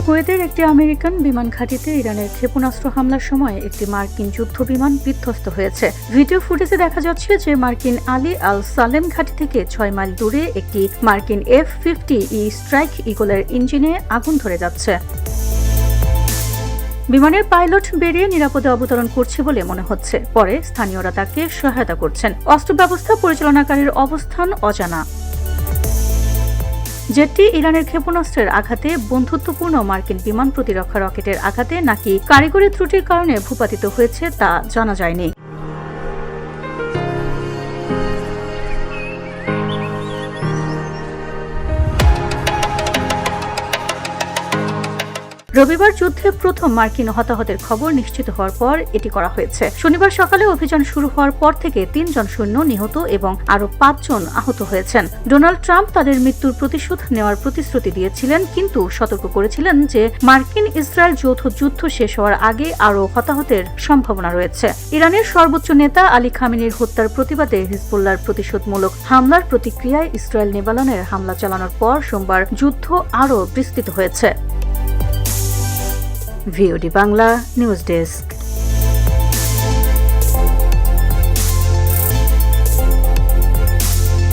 কুয়েতের একটি আমেরিকান বিমান ঘাঁটিতে ইরানের ক্ষেপণাস্ত্র হামলার সময় একটি মার্কিন যুদ্ধ বিমান বিধ্বস্ত হয়েছে। ভিডিও ফুটেজে দেখা যাচ্ছে যে মার্কিন আলী আল সালেম ঘাঁটি থেকে 6 মাইল দূরে একটি মার্কিন F-50E স্ট্রাইক ইগলের ইঞ্জিনে আগুন ধরে যাচ্ছে। বিমানের পাইলট বেরিয়ে নিরাপদে অবতরণ করছে বলে মনে হচ্ছে। পরে স্থানীয়রা তাকে সহায়তা করছেন। অস্ত্র ব্যবস্থা পরিচালনাকারীর অবস্থান অজানা। জেটটি ইরানের ক্ষেপণাস্ত্রের আঘাতে, বন্ধুত্বপূর্ণ মার্কিন বিমান প্রতিরক্ষা রকেটের আঘাতে নাকি কারিগরি ত্রুটির কারণে ভূপাতিত হয়েছে তা জানা যায়নি। রবিবার যুদ্ধে প্রথম মার্কিন হতাহতের খবর নিশ্চিত হওয়ার পর এটি করা হয়েছে। শনিবার সকালে অভিযান শুরু হওয়ার পর থেকে 3 জন সৈন্য নিহত এবং আরও 5 জন আহত হয়েছেন। ডোনাল্ড ট্রাম্প তাদের মৃত্যুর প্রতিশোধ নেওয়ার প্রতিশ্রুতি দিয়েছিলেন, কিন্তু সতর্ক করেছিলেন যে মার্কিন ইসরায়েল যৌথ যুদ্ধ শেষ হওয়ার আগে আরও হতাহতের সম্ভাবনা রয়েছে। ইরানের সর্বোচ্চ নেতা আলী খামেনির হত্যার প্রতিবাদে হিজবুল্লাহর প্রতিশোধমূলক হামলার প্রতিক্রিয়ায় ইসরায়েল লেবাননের হামলা চালানোর পর সোমবার যুদ্ধ আরও বিস্তৃত হয়েছে। VOD Bangla news desk.